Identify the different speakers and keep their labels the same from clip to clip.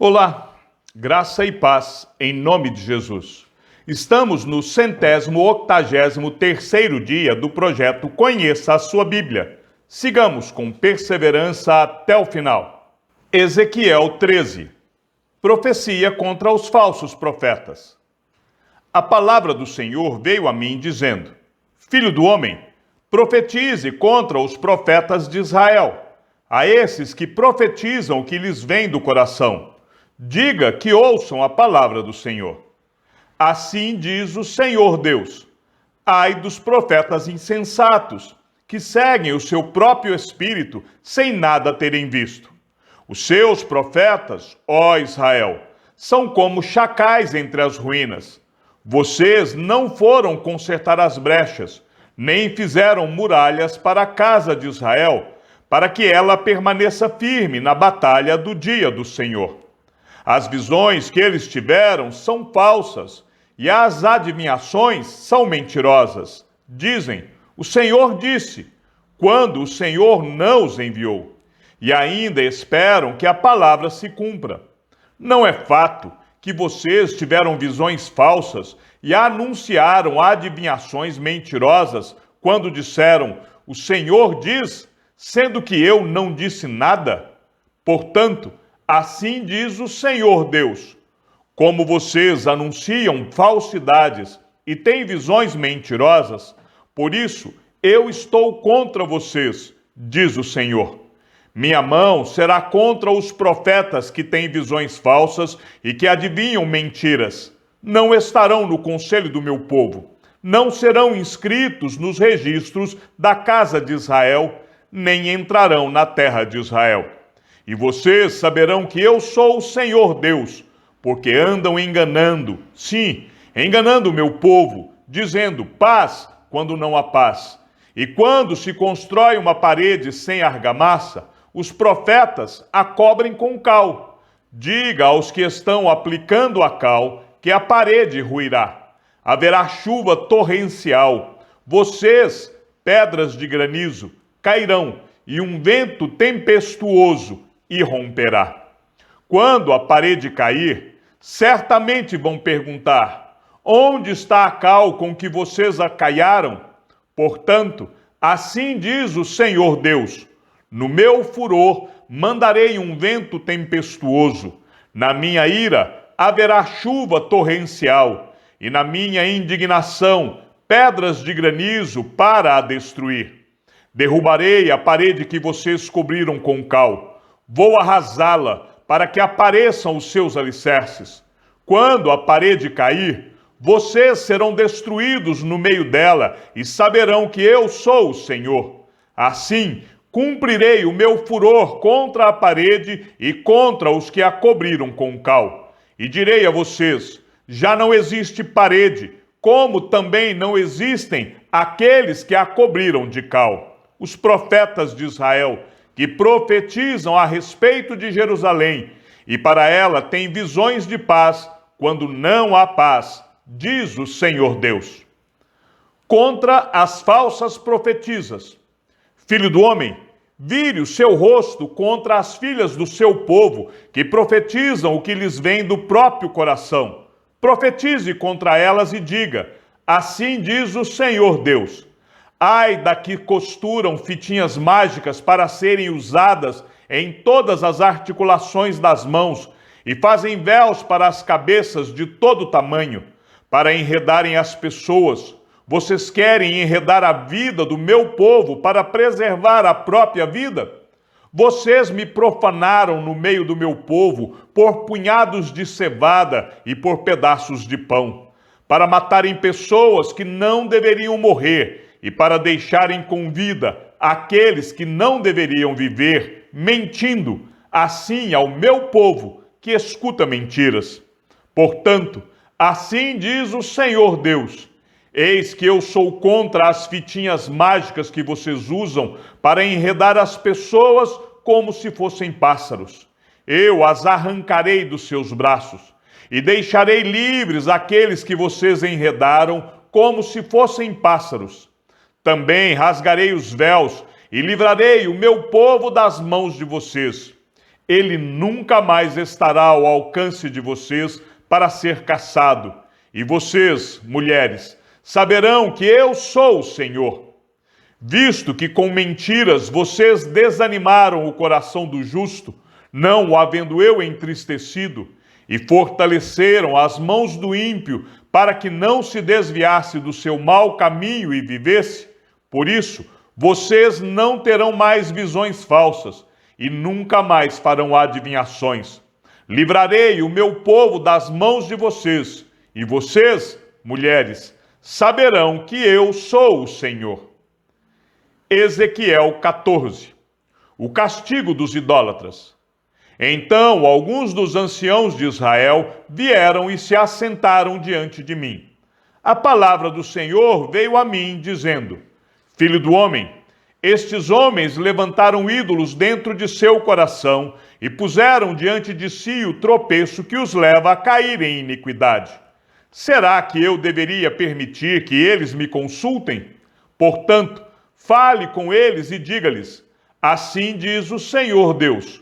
Speaker 1: Olá, graça e paz em nome de Jesus. Estamos no 183º dia do projeto Conheça a Sua Bíblia. Sigamos com perseverança até o final. Ezequiel 13. Profecia contra os falsos profetas. A palavra do Senhor veio a mim dizendo: Filho do homem, profetize contra os profetas de Israel, a esses que profetizam o que lhes vem do coração. Diga que ouçam a palavra do Senhor. Assim diz o Senhor Deus: ai dos profetas insensatos, que seguem o seu próprio espírito sem nada terem visto. Os seus profetas, ó Israel, são como chacais entre as ruínas. Vocês não foram consertar as brechas, nem fizeram muralhas para a casa de Israel, para que ela permaneça firme na batalha do dia do Senhor. As visões que eles tiveram são falsas, e as adivinhações são mentirosas. Dizem: o Senhor disse, quando o Senhor não os enviou. E ainda esperam que a palavra se cumpra. Não é fato que vocês tiveram visões falsas e anunciaram adivinhações mentirosas quando disseram: o Senhor diz, sendo que eu não disse nada? Portanto, assim diz o Senhor Deus: como vocês anunciam falsidades e têm visões mentirosas, por isso eu estou contra vocês, diz o Senhor. Minha mão será contra os profetas que têm visões falsas e que adivinham mentiras. Não estarão no conselho do meu povo, não serão inscritos nos registros da casa de Israel, nem entrarão na terra de Israel. E vocês saberão que eu sou o Senhor Deus, porque andam enganando, sim, enganando o meu povo, dizendo paz quando não há paz. E quando se constrói uma parede sem argamassa, os profetas a cobrem com cal. Diga aos que estão aplicando a cal que a parede ruirá. Haverá chuva torrencial. Vocês, pedras de granizo, cairão, e um vento tempestuoso irromperá. Quando a parede cair, certamente vão perguntar: onde está a cal com que vocês a caiaram? Portanto, assim diz o Senhor Deus: no meu furor mandarei um vento tempestuoso, na minha ira haverá chuva torrencial, e na minha indignação pedras de granizo para a destruir. Derrubarei a parede que vocês cobriram com cal. Vou arrasá-la, para que apareçam os seus alicerces. Quando a parede cair, vocês serão destruídos no meio dela e saberão que eu sou o Senhor. Assim, cumprirei o meu furor contra a parede e contra os que a cobriram com cal. E direi a vocês: já não existe parede, como também não existem aqueles que a cobriram de cal. Os profetas de Israel, que profetizam a respeito de Jerusalém, e para ela têm visões de paz, quando não há paz, diz o Senhor Deus. Contra as falsas profetisas. Filho do homem, vire o seu rosto contra as filhas do seu povo, que profetizam o que lhes vem do próprio coração. Profetize contra elas e diga: assim diz o Senhor Deus. Ai da que costuram fitinhas mágicas para serem usadas em todas as articulações das mãos e fazem véus para as cabeças de todo tamanho, para enredarem as pessoas. Vocês querem enredar a vida do meu povo para preservar a própria vida? Vocês me profanaram no meio do meu povo por punhados de cevada e por pedaços de pão, para matarem pessoas que não deveriam morrer, e para deixarem com vida aqueles que não deveriam viver, mentindo assim ao meu povo que escuta mentiras. Portanto, assim diz o Senhor Deus: eis que eu sou contra as fitinhas mágicas que vocês usam para enredar as pessoas como se fossem pássaros. Eu as arrancarei dos seus braços e deixarei livres aqueles que vocês enredaram como se fossem pássaros. Também rasgarei os véus e livrarei o meu povo das mãos de vocês. ele nunca mais estará ao alcance de vocês para ser caçado. E vocês, mulheres, saberão que eu sou o Senhor. Visto que com mentiras vocês desanimaram o coração do justo, não o havendo eu entristecido, e fortaleceram as mãos do ímpio para que não se desviasse do seu mau caminho e vivesse, por isso vocês não terão mais visões falsas e nunca mais farão adivinhações. Livrarei o meu povo das mãos de vocês, e vocês, mulheres, saberão que eu sou o Senhor. Ezequiel 14. O castigo dos idólatras. Então alguns dos anciãos de Israel vieram e se assentaram diante de mim. A palavra do Senhor veio a mim, dizendo: Filho do homem, estes homens levantaram ídolos dentro de seu coração e puseram diante de si o tropeço que os leva a cair em iniquidade. Será que eu deveria permitir que eles me consultem? Portanto, fale com eles e diga-lhes: assim diz o Senhor Deus.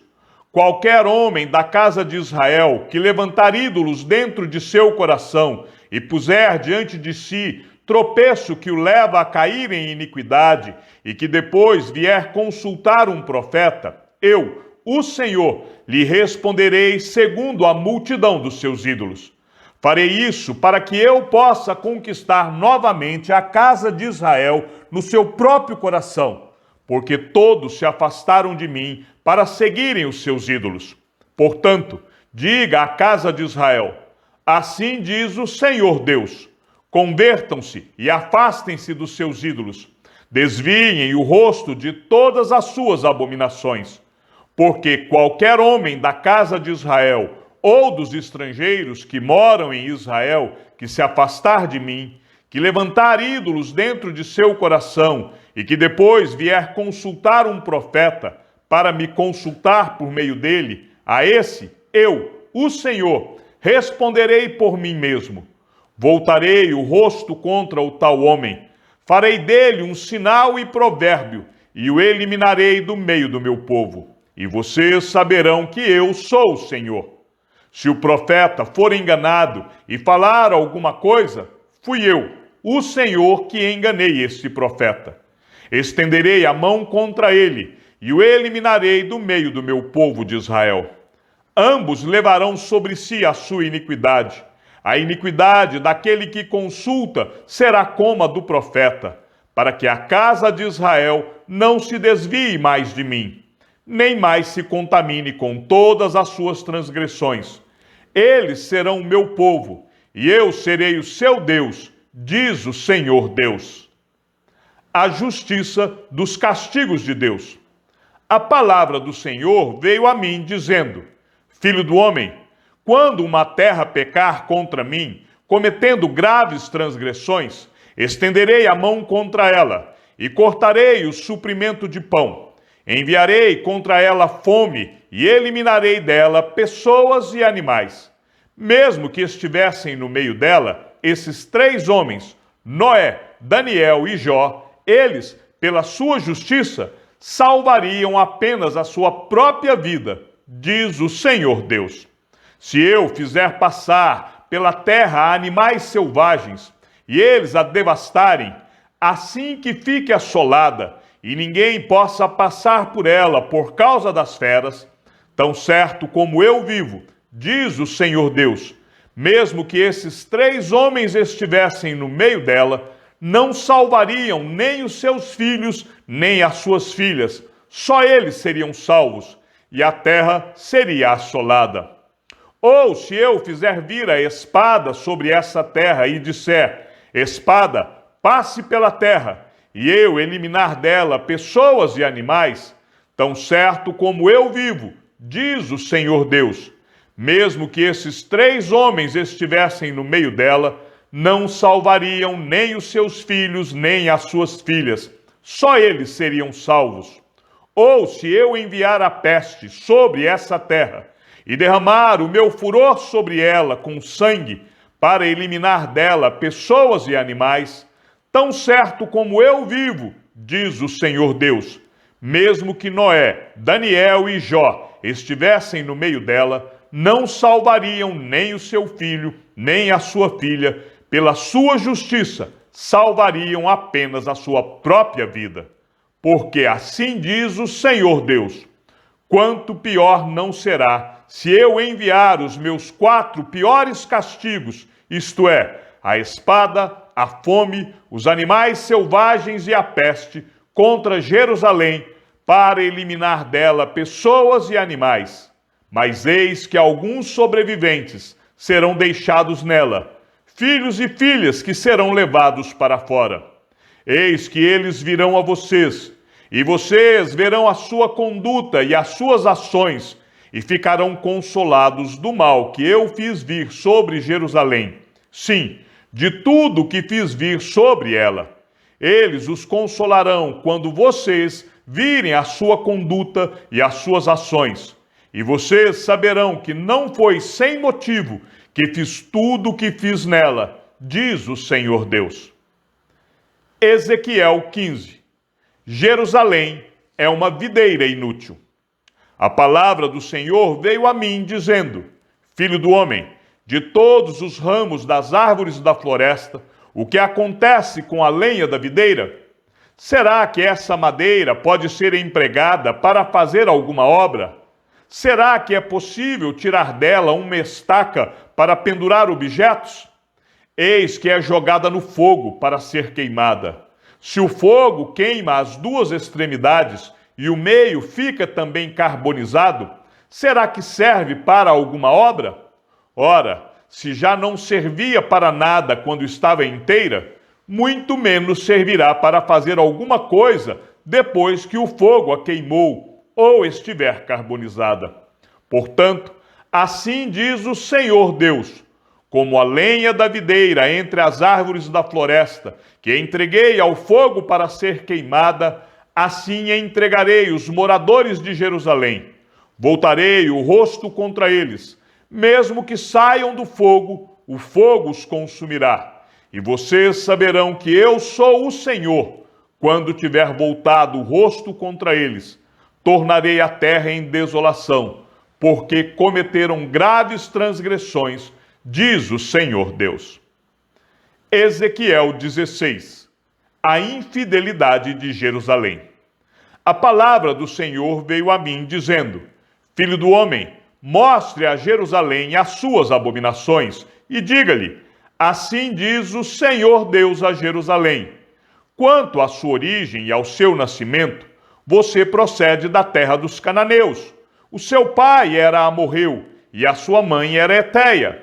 Speaker 1: Qualquer homem da casa de Israel que levantar ídolos dentro de seu coração e puser diante de si tropeço que o leva a cair em iniquidade e que depois vier consultar um profeta, eu, o Senhor, lhe responderei segundo a multidão dos seus ídolos. Farei isso para que eu possa conquistar novamente a casa de Israel no seu próprio coração, porque todos se afastaram de mim para seguirem os seus ídolos. Portanto, diga à casa de Israel: assim diz o Senhor Deus: convertam-se e afastem-se dos seus ídolos, desviem o rosto de todas as suas abominações, porque qualquer homem da casa de Israel ou dos estrangeiros que moram em Israel que se afastar de mim, que levantar ídolos dentro de seu coração e que depois vier consultar um profeta para me consultar por meio dele, a esse eu, o Senhor, responderei por mim mesmo. Voltarei o rosto contra o tal homem, farei dele um sinal e provérbio, e o eliminarei do meio do meu povo. E vocês saberão que eu sou o Senhor. Se o profeta for enganado e falar alguma coisa, fui eu, o Senhor, que enganei este profeta. Estenderei a mão contra ele e o eliminarei do meio do meu povo de Israel. Ambos levarão sobre si a sua iniquidade. A iniquidade daquele que consulta será como a do profeta, para que a casa de Israel não se desvie mais de mim, nem mais se contamine com todas as suas transgressões. Eles serão o meu povo, e eu serei o seu Deus, diz o Senhor Deus. A justiça dos castigos de Deus. A palavra do Senhor veio a mim, dizendo: Filho do homem, quando uma terra pecar contra mim, cometendo graves transgressões, estenderei a mão contra ela e cortarei o suprimento de pão. Enviarei contra ela fome e eliminarei dela pessoas e animais. Mesmo que estivessem no meio dela esses 3 homens, Noé, Daniel e Jó, eles, pela sua justiça, salvariam apenas a sua própria vida, diz o Senhor Deus. Se eu fizer passar pela terra animais selvagens, e eles a devastarem, assim que fique assolada, e ninguém possa passar por ela por causa das feras, tão certo como eu vivo, diz o Senhor Deus, mesmo que esses 3 homens estivessem no meio dela, não salvariam nem os seus filhos, nem as suas filhas, só eles seriam salvos, e a terra seria assolada. Ou se eu fizer vir a espada sobre essa terra e disser: espada, passe pela terra, e eu eliminar dela pessoas e animais, tão certo como eu vivo, diz o Senhor Deus, mesmo que esses 3 homens estivessem no meio dela, não salvariam nem os seus filhos, nem as suas filhas, só eles seriam salvos. Ou se eu enviar a peste sobre essa terra, e derramar o meu furor sobre ela com sangue, para eliminar dela pessoas e animais, tão certo como eu vivo, diz o Senhor Deus, mesmo que Noé, Daniel e Jó estivessem no meio dela, não salvariam nem o seu filho, nem a sua filha. Pela sua justiça, salvariam apenas a sua própria vida. Porque assim diz o Senhor Deus: quanto pior não será se eu enviar os meus 4 piores castigos, isto é, a espada, a fome, os animais selvagens e a peste, contra Jerusalém, para eliminar dela pessoas e animais. Mas eis que alguns sobreviventes serão deixados nela, filhos e filhas que serão levados para fora. Eis que eles virão a vocês, e vocês verão a sua conduta e as suas ações, e ficarão consolados do mal que eu fiz vir sobre Jerusalém. Sim, de tudo que fiz vir sobre ela. Eles os consolarão quando vocês virem a sua conduta e as suas ações. E vocês saberão que não foi sem motivo que fiz tudo o que fiz nela, diz o Senhor Deus. Ezequiel 15. Jerusalém é uma videira inútil. A palavra do Senhor veio a mim, dizendo: Filho do homem, de todos os ramos das árvores da floresta, o que acontece com a lenha da videira? Será que essa madeira pode ser empregada para fazer alguma obra? Será que é possível tirar dela uma estaca para pendurar objetos? Eis que é jogada no fogo para ser queimada. Se o fogo queima as 2 extremidades e o meio fica também carbonizado, será que serve para alguma obra? Ora, se já não servia para nada quando estava inteira, muito menos servirá para fazer alguma coisa depois que o fogo a queimou ou estiver carbonizada. Portanto, assim diz o Senhor Deus: como a lenha da videira entre as árvores da floresta, que entreguei ao fogo para ser queimada, assim entregarei os moradores de Jerusalém. Voltarei o rosto contra eles. Mesmo que saiam do fogo, o fogo os consumirá. E vocês saberão que eu sou o Senhor, quando tiver voltado o rosto contra eles. Tornarei a terra em desolação, porque cometeram graves transgressões, diz o Senhor Deus. Ezequiel 16. A infidelidade de Jerusalém. A palavra do Senhor veio a mim, dizendo: Filho do homem, mostre a Jerusalém as suas abominações, e diga-lhe: assim diz o Senhor Deus a Jerusalém: quanto à sua origem e ao seu nascimento, você procede da terra dos cananeus. O seu pai era amorreu, e a sua mãe era heteia.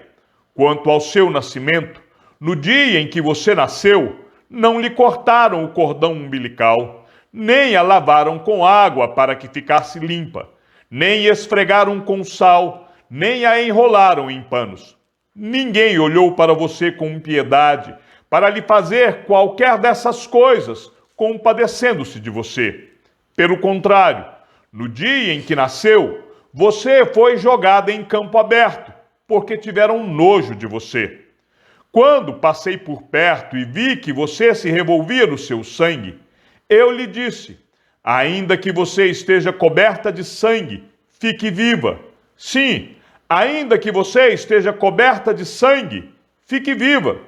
Speaker 1: Quanto ao seu nascimento, no dia em que você nasceu, não lhe cortaram o cordão umbilical, nem a lavaram com água para que ficasse limpa, nem esfregaram com sal, nem a enrolaram em panos. Ninguém olhou para você com piedade, para lhe fazer qualquer dessas coisas, compadecendo-se de você. Pelo contrário, no dia em que nasceu, você foi jogada em campo aberto, porque tiveram nojo de você. Quando passei por perto e vi que você se revolvia no seu sangue, eu lhe disse: ainda que você esteja coberta de sangue, fique viva. Sim, ainda que você esteja coberta de sangue, fique viva.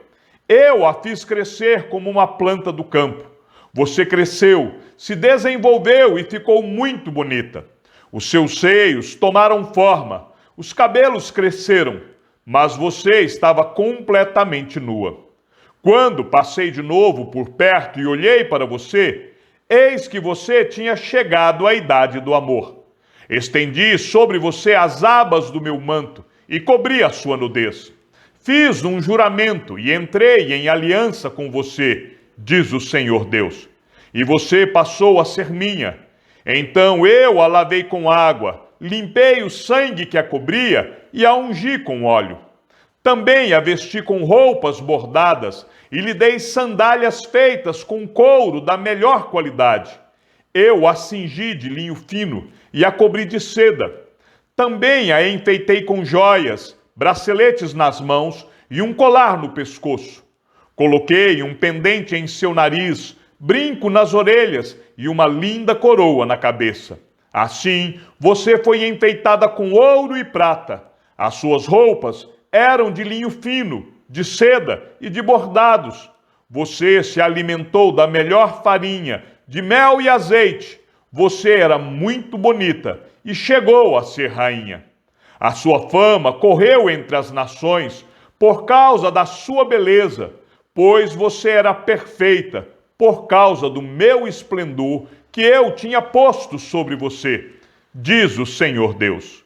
Speaker 1: Eu a fiz crescer como uma planta do campo. Você cresceu, se desenvolveu e ficou muito bonita. Os seus seios tomaram forma, os cabelos cresceram, mas você estava completamente nua. Quando passei de novo por perto e olhei para você, eis que você tinha chegado à idade do amor. Estendi sobre você as abas do meu manto e cobri a sua nudez. Fiz um juramento e entrei em aliança com você, diz o Senhor Deus. E você passou a ser minha. Então eu a lavei com água, limpei o sangue que a cobria e a ungi com óleo. Também a vesti com roupas bordadas e lhe dei sandálias feitas com couro da melhor qualidade. Eu a cingi de linho fino e a cobri de seda. Também a enfeitei com joias, braceletes nas mãos e um colar no pescoço. Coloquei um pendente em seu nariz, brinco nas orelhas e uma linda coroa na cabeça. Assim, você foi enfeitada com ouro e prata. As suas roupas eram de linho fino, de seda e de bordados. Você se alimentou da melhor farinha, de mel e azeite. Você era muito bonita e chegou a ser rainha. A sua fama correu entre as nações por causa da sua beleza, pois você era perfeita por causa do meu esplendor que eu tinha posto sobre você, diz o Senhor Deus.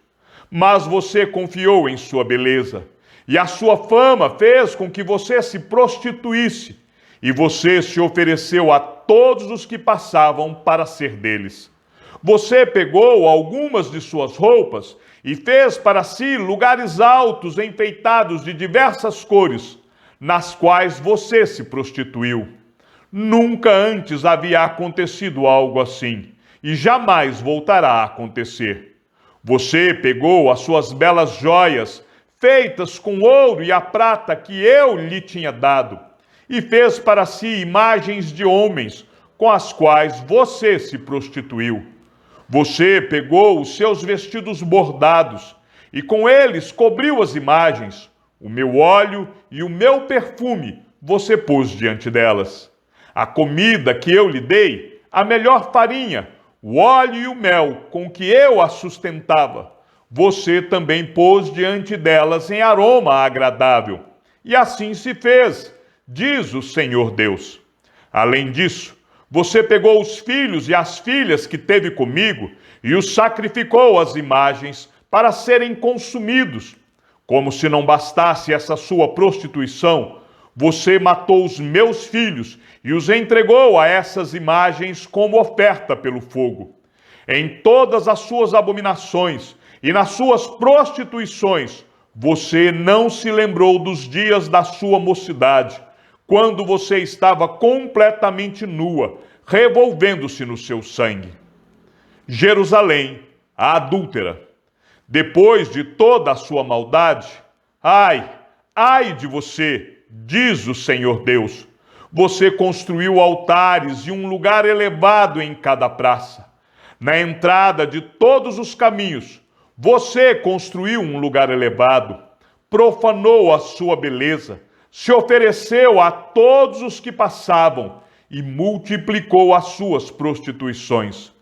Speaker 1: Mas você confiou em sua beleza, e a sua fama fez com que você se prostituísse, e você se ofereceu a todos os que passavam para ser deles. Você pegou algumas de suas roupas e fez para si lugares altos enfeitados de diversas cores, nas quais você se prostituiu. Nunca antes havia acontecido algo assim, e jamais voltará a acontecer. Você pegou as suas belas joias, feitas com ouro e a prata que eu lhe tinha dado, e fez para si imagens de homens, com as quais você se prostituiu. Você pegou os seus vestidos bordados, e com eles cobriu as imagens. O meu óleo e o meu perfume você pôs diante delas. A comida que eu lhe dei, a melhor farinha, o óleo e o mel com que eu a sustentava, você também pôs diante delas em aroma agradável. E assim se fez, diz o Senhor Deus. Além disso, você pegou os filhos e as filhas que teve comigo e os sacrificou às imagens para serem consumidos. Como se não bastasse essa sua prostituição, você matou os meus filhos e os entregou a essas imagens como oferta pelo fogo. Em todas as suas abominações e nas suas prostituições, você não se lembrou dos dias da sua mocidade, quando você estava completamente nua, revolvendo-se no seu sangue. Jerusalém, a adúltera, depois de toda a sua maldade, ai de você, diz o Senhor Deus. Você construiu altares e um lugar elevado em cada praça. Na entrada de todos os caminhos, você construiu um lugar elevado, profanou a sua beleza, se ofereceu a todos os que passavam e multiplicou as suas prostituições.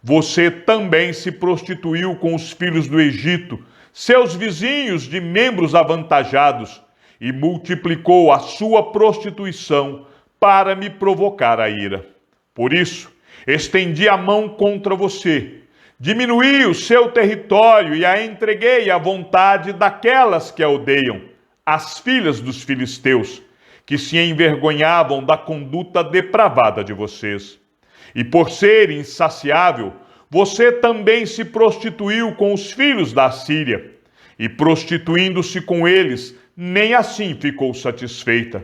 Speaker 1: Você também se prostituiu com os filhos do Egito, seus vizinhos de membros avantajados, e multiplicou a sua prostituição para me provocar a ira. Por isso, estendi a mão contra você, diminuí o seu território e a entreguei à vontade daquelas que a odeiam, as filhas dos filisteus, que se envergonhavam da conduta depravada de vocês. E por ser insaciável, você também se prostituiu com os filhos da Assíria, e prostituindo-se com eles, nem assim ficou satisfeita.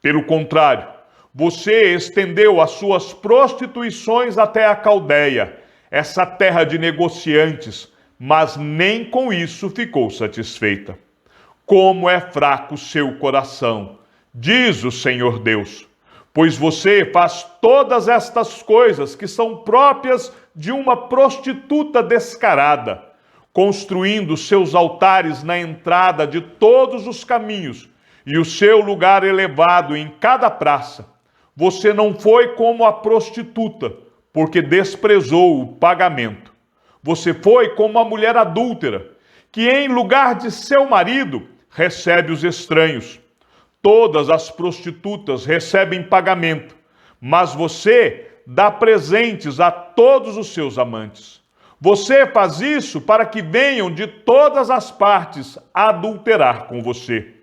Speaker 1: Pelo contrário, você estendeu as suas prostituições até a Caldeia, essa terra de negociantes, mas nem com isso ficou satisfeita. Como é fraco o seu coração, diz o Senhor Deus, pois você faz todas estas coisas que são próprias de uma prostituta descarada, construindo seus altares na entrada de todos os caminhos e o seu lugar elevado em cada praça. Você não foi como a prostituta, porque desprezou o pagamento. Você foi como a mulher adúltera, que em lugar de seu marido recebe os estranhos. Todas as prostitutas recebem pagamento, mas você dá presentes a todos os seus amantes. Você faz isso para que venham de todas as partes a adulterar com você.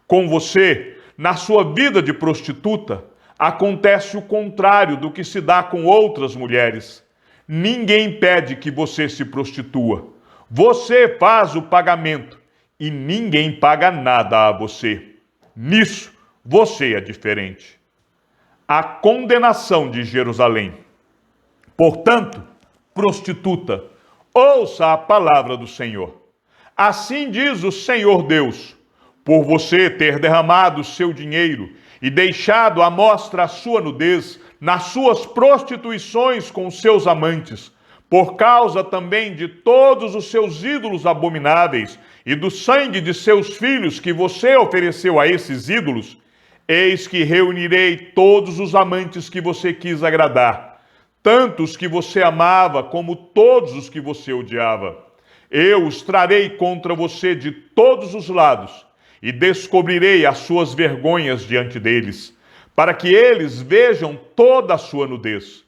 Speaker 1: Com você, na sua vida de prostituta, acontece o contrário do que se dá com outras mulheres. Ninguém pede que você se prostitua. Você faz o pagamento e ninguém paga nada a você. Nisso, você é diferente. A condenação de Jerusalém. Portanto, prostituta, ouça a palavra do Senhor. Assim diz o Senhor Deus: por você ter derramado seu dinheiro e deixado à mostra a sua nudez nas suas prostituições com seus amantes, por causa também de todos os seus ídolos abomináveis e do sangue de seus filhos que você ofereceu a esses ídolos, eis que reunirei todos os amantes que você quis agradar, tanto os que você amava como todos os que você odiava. Eu os trarei contra você de todos os lados e descobrirei as suas vergonhas diante deles, para que eles vejam toda a sua nudez.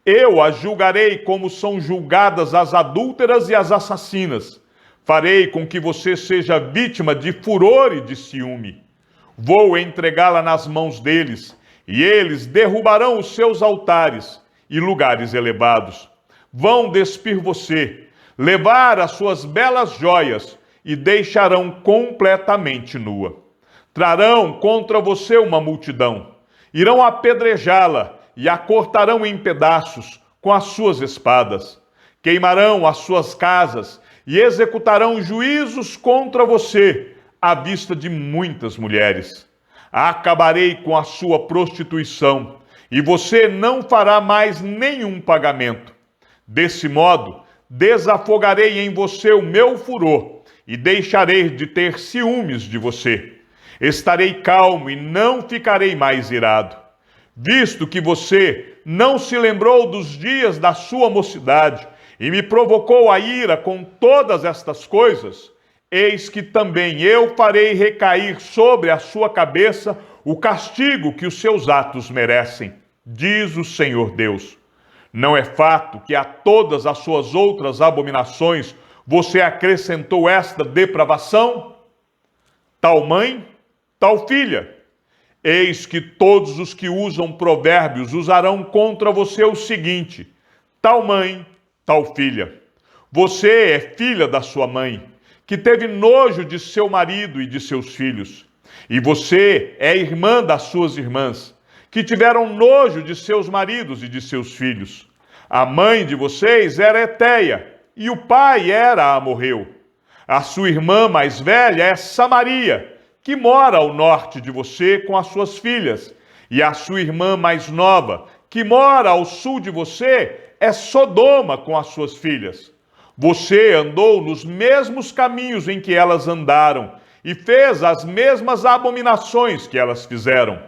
Speaker 1: Eu as julgarei como são julgadas as adúlteras e as assassinas. Farei com que você seja vítima de furor e de ciúme. Vou entregá-la nas mãos deles, e eles derrubarão os seus altares e lugares elevados. Vão despir você, levar as suas belas joias e deixarão completamente nua. Trarão contra você uma multidão, irão apedrejá-la e a cortarão em pedaços com as suas espadas. Queimarão as suas casas e executarão juízos contra você à vista de muitas mulheres. Acabarei com a sua prostituição e você não fará mais nenhum pagamento. Desse modo, desafogarei em você o meu furor e deixarei de ter ciúmes de você. Estarei calmo e não ficarei mais irado. Visto que você não se lembrou dos dias da sua mocidade e me provocou a ira com todas estas coisas, eis que também eu farei recair sobre a sua cabeça o castigo que os seus atos merecem, diz o Senhor Deus. Não é fato que a todas as suas outras abominações você acrescentou esta depravação? Tal mãe, tal filha. Eis que todos os que usam provérbios usarão contra você o seguinte: tal mãe, tal filha. Você é filha da sua mãe, que teve nojo de seu marido e de seus filhos. E você é irmã das suas irmãs, que tiveram nojo de seus maridos e de seus filhos. A mãe de vocês era Eteia, e o pai era Amorreu. A sua irmã mais velha é Samaria, que mora ao norte de você com as suas filhas. E a sua irmã mais nova, que mora ao sul de você, é Sodoma com as suas filhas. Você andou nos mesmos caminhos em que elas andaram, e fez as mesmas abominações que elas fizeram.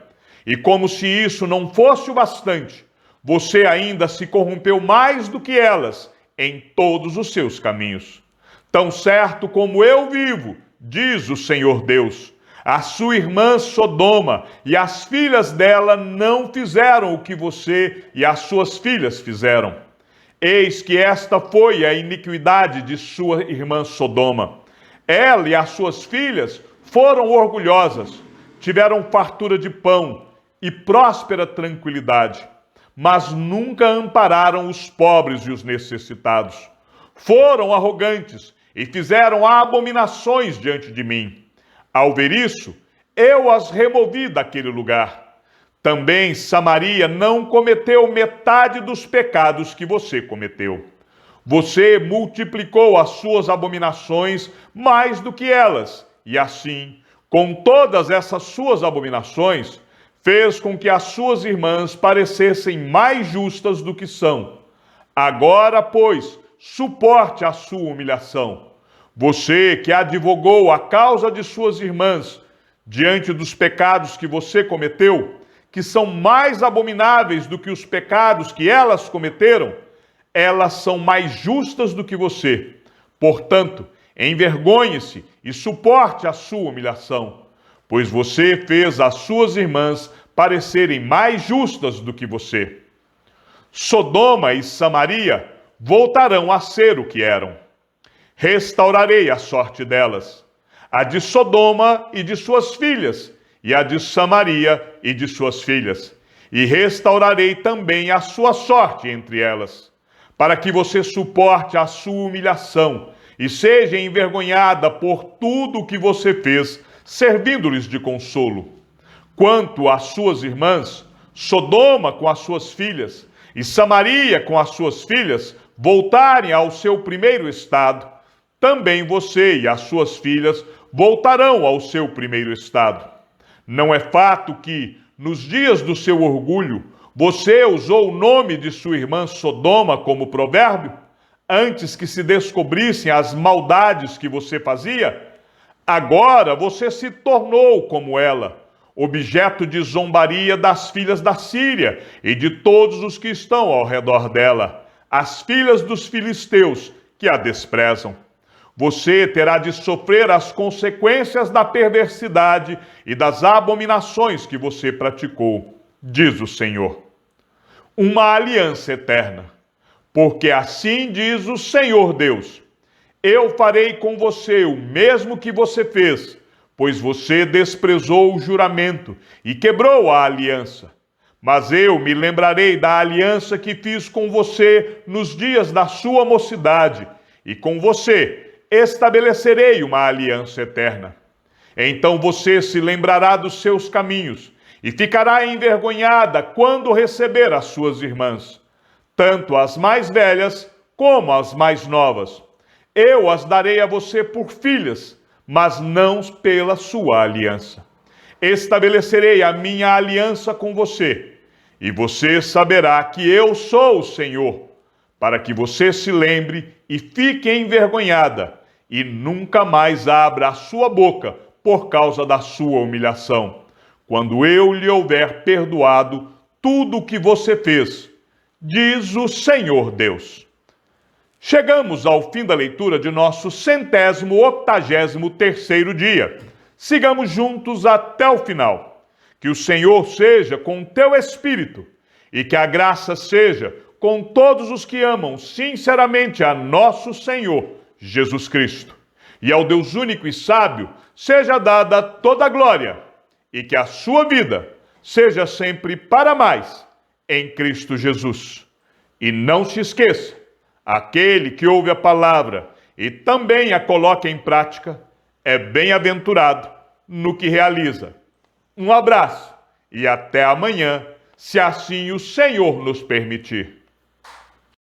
Speaker 1: E como se isso não fosse o bastante, você ainda se corrompeu mais do que elas em todos os seus caminhos. Tão certo como eu vivo, diz o Senhor Deus, a sua irmã Sodoma e as filhas dela não fizeram o que você e as suas filhas fizeram. Eis que esta foi a iniquidade de sua irmã Sodoma. Ela e as suas filhas foram orgulhosas, tiveram fartura de pão e próspera tranquilidade, mas nunca ampararam os pobres e os necessitados. Foram arrogantes e fizeram abominações diante de mim. Ao ver isso, eu as removi daquele lugar. Também Samaria não cometeu metade dos pecados que você cometeu. Você multiplicou as suas abominações mais do que elas, e assim, com todas essas suas abominações, fez com que as suas irmãs parecessem mais justas do que são. Agora, pois, suporte a sua humilhação. Você que advogou a causa de suas irmãs diante dos pecados que você cometeu, que são mais abomináveis do que os pecados que elas cometeram, elas são mais justas do que você. Portanto, envergonhe-se e suporte a sua humilhação, pois você fez as suas irmãs parecerem mais justas do que você. Sodoma e Samaria voltarão a ser o que eram. Restaurarei a sorte delas, a de Sodoma e de suas filhas, e a de Samaria e de suas filhas, e restaurarei também a sua sorte entre elas, para que você suporte a sua humilhação e seja envergonhada por tudo o que você fez, servindo-lhes de consolo. Quanto às suas irmãs, Sodoma com as suas filhas e Samaria com as suas filhas voltarem ao seu primeiro estado, também você e as suas filhas voltarão ao seu primeiro estado. Não é fato que, nos dias do seu orgulho, você usou o nome de sua irmã Sodoma como provérbio, antes que se descobrissem as maldades que você fazia, agora você se tornou como ela, objeto de zombaria das filhas da Síria e de todos os que estão ao redor dela, as filhas dos filisteus que a desprezam. Você terá de sofrer as consequências da perversidade e das abominações que você praticou, diz o Senhor. Uma aliança eterna. Porque assim diz o Senhor Deus: eu farei com você o mesmo que você fez, pois você desprezou o juramento e quebrou a aliança. Mas eu me lembrarei da aliança que fiz com você nos dias da sua mocidade, e com você estabelecerei uma aliança eterna. Então você se lembrará dos seus caminhos e ficará envergonhada quando receber as suas irmãs, tanto as mais velhas como as mais novas. Eu as darei a você por filhas, mas não pela sua aliança. Estabelecerei a minha aliança com você, e você saberá que eu sou o Senhor, para que você se lembre e fique envergonhada, e nunca mais abra a sua boca por causa da sua humilhação, quando eu lhe houver perdoado tudo o que você fez, diz o Senhor Deus. Chegamos ao fim da leitura de nosso 183º dia. Sigamos juntos até o final. Que o Senhor seja com o teu espírito e que a graça seja com todos os que amam sinceramente a nosso Senhor Jesus Cristo. E ao Deus único e sábio seja dada toda a glória e que a sua vida seja sempre para mais em Cristo Jesus. E não se esqueça, aquele que ouve a palavra e também a coloca em prática é bem-aventurado no que realiza. Um abraço e até amanhã, se assim o Senhor nos permitir.